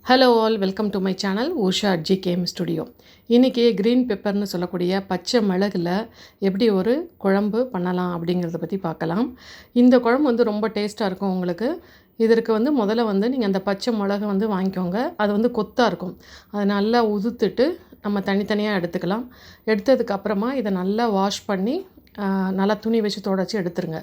Hello all, welcome to my channel Usha GKM studio. இன்றைக்கி green பெப்பர்னு சொல்லக்கூடிய பச்சை மிளகுல எப்படி ஒரு குழம்பு பண்ணலாம் அப்படிங்கிறத பற்றி பார்க்கலாம். இந்த குழம்பு வந்து ரொம்ப டேஸ்ட்டாக இருக்கும் உங்களுக்கு. இதற்கு வந்து முதல்ல நீங்கள் அந்த பச்சை மிளகை வாங்கிக்கோங்க. அது கொத்தாக இருக்கும். அதை நல்லா உதுத்துட்டு நம்ம தனித்தனியாக எடுத்துக்கலாம். எடுத்ததுக்கப்புறமா இதை நல்லா வாஷ் பண்ணி நல்லா துணி வச்சு துடைச்சி எடுத்துருங்க.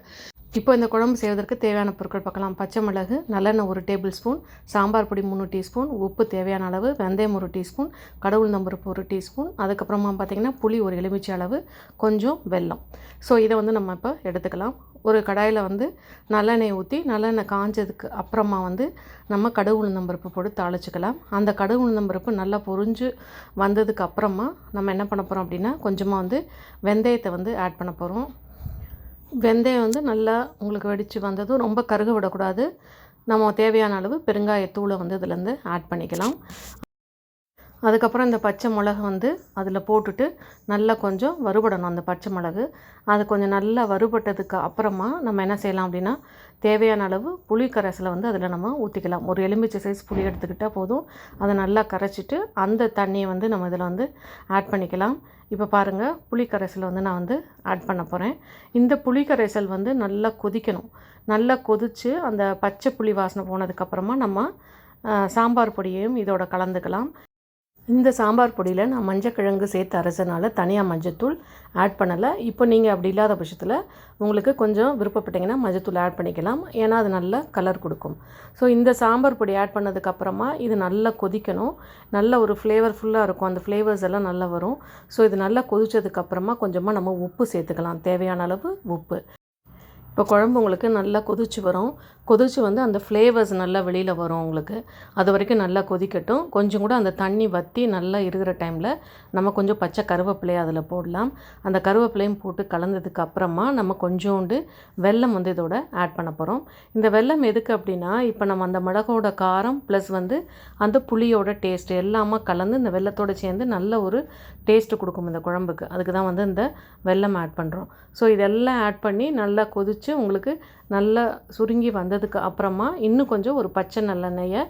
இப்போ இந்த குழம்பு செய்வதற்கு தேவையான பொருட்கள் பார்க்கலாம். பச்சை மிளகு, நல்லெண்ணெய் 1 டேபிள் ஸ்பூன், சாம்பார் பொடி 3 டீஸ்பூன், உப்பு தேவையான அளவு, வெந்தயம் 1 டீஸ்பூன், கடவுளுந்தம்பருப்பு 1 டீஸ்பூன், அதுக்கப்புறமா பார்த்திங்கன்னா புளி 1 எலுமிச்சை அளவு, கொஞ்சம் வெல்லம். ஸோ இதை நம்ம இப்போ எடுத்துக்கலாம். ஒரு கடாயில் நல்லெண்ணெய் ஊற்றி நல்லெண்ணெய் காஞ்சதுக்கு அப்புறமா நம்ம கடுகு உளுந்தம்பருப்பு போட்டு தாளிச்சிக்கலாம். அந்த கடுகு உளுந்தம்பருப்பு நல்லா பொரிஞ்சு வந்ததுக்கு அப்புறமா நம்ம என்ன பண்ண போகிறோம் அப்படின்னா கொஞ்சமாக வெந்தயத்தை ஆட் பண்ண போகிறோம். வெந்தயம் நல்லா உங்களுக்கு வெடித்து வந்ததும் ரொம்ப கருக விடக்கூடாது. நம்ம தேவையான அளவு பெருங்காயத்தூளை இதிலேருந்து ஆட் பண்ணிக்கலாம். அதுக்கப்புறம் இந்த பச்சை மிளகு அதில் போட்டுட்டு நல்லா கொஞ்சம் வறுபடணும். அந்த பச்சை மிளகு அது கொஞ்சம் நல்லா வறுபட்டதுக்கு அப்புறமா நம்ம என்ன செய்யலாம் அப்படின்னா தேவையான அளவு புளி கரைசலை அதில் நம்ம ஊற்றிக்கலாம். ஒரு எலுமிச்சை சைஸ் புளி எடுத்துக்கிட்டால் போதும். அதை நல்லா கரைச்சிட்டு அந்த தண்ணியை நம்ம இதில் ஆட் பண்ணிக்கலாம். இப்போ பாருங்கள், புளி கரைசல் நான் ஆட் பண்ண போகிறேன். இந்த புளி கரைசல் நல்லா கொதிக்கணும். நல்லா கொதித்து அந்த பச்சை புளி வாசனை போனதுக்கப்புறமா நம்ம சாம்பார் பொடியையும் இதோட கலந்துக்கலாம். இந்த சாம்பார் பொடியில் நான் மஞ்சக்கிழங்கு சேர்த்து அரைச்சனால தனியாக மஞ்சத்தூள் ஆட் பண்ணலை. இப்போ நீங்கள் அப்படி இல்லாத பட்சத்தில் உங்களுக்கு கொஞ்சம் விருப்பப்பட்டீங்கன்னா மஞ்சத்தூள் ஆட் பண்ணிக்கலாம். ஏன்னா அது நல்ல கலர் கொடுக்கும். ஸோ இந்த சாம்பார் பொடி ஆட் பண்ணதுக்கப்புறமா இது நல்லா கொதிக்கணும். நல்ல ஒரு ஃப்ளேவர்ஃபுல்லாக இருக்கும். அந்த ஃப்ளேவர்ஸ் எல்லாம் நல்லா வரும். ஸோ இது நல்லா கொதித்ததுக்கப்புறமா கொஞ்சமாக நம்ம உப்பு சேர்த்துக்கலாம். தேவையான அளவு உப்பு. இப்போ குழம்பு உங்களுக்கு நல்லா கொதிச்சு வரும். கொதிச்சு அந்த ஃப்ளேவர்ஸ் நல்லா வெளியில் வரும் உங்களுக்கு. அது வரைக்கும் நல்லா கொதிக்கட்டும். கொஞ்சம் கூட அந்த தண்ணி வற்றி நல்லா இருக்கிற டைமில் நம்ம கொஞ்சம் பச்சை கருவேப்பிலையை அதில் போடலாம். அந்த கருவேப்பிலையும் போட்டு கலந்ததுக்கு அப்புறமா நம்ம கொஞ்சோண்டு வெல்லம் இதோட ஆட் பண்ண போகிறோம். இந்த வெல்லம் எதுக்கு அப்படின்னா இப்போ நம்ம அந்த மிளகோட காரம் ப்ளஸ் அந்த புளியோட டேஸ்ட் எல்லாமே கலந்து இந்த வெல்லத்தோடு சேர்ந்து நல்ல ஒரு டேஸ்ட்டு கொடுக்கும் இந்த குழம்புக்கு. அதுக்கு தான் இந்த வெல்லம் ஆட் பண்ணுறோம். ஸோ இதெல்லாம் ஆட் பண்ணி நல்லா கொதிச்சு உங்களுக்கு நல்லா சுருங்கி வந்ததுக்கு அப்புறமா இன்னும் கொஞ்சம் ஒரு பச்சை நல்லெண்ணெயை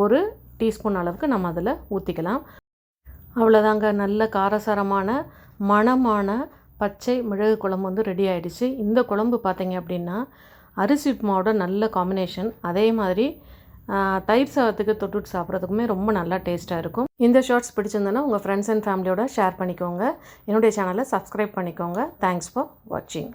1 டீஸ்பூன் அளவுக்கு நம்ம அதில் ஊற்றிக்கலாம். அவ்வளோதாங்க, நல்ல காரசாரமான மணமான பச்சை மிளகு குழம்பு ரெடி ஆகிடுச்சு. இந்த குழம்பு பார்த்தீங்க அப்படின்னா அரிசி உப்புமாவோட நல்ல காம்பினேஷன். அதே மாதிரி தயிர் சாதத்துக்கு தொட்டுட்டு சாப்பிட்றதுக்குமே ரொம்ப நல்லா டேஸ்ட்டாக இருக்கும். இந்த ஷார்ட்ஸ் பிடிச்சிருந்தோன்னா உங்கள் ஃப்ரெண்ட்ஸ் அண்ட் ஃபேமிலியோட ஷேர் பண்ணிக்கோங்க. என்னுடைய சேனலை சப்ஸ்கிரைப் பண்ணிக்கோங்க. தேங்க்ஸ் ஃபார் வாட்சிங்.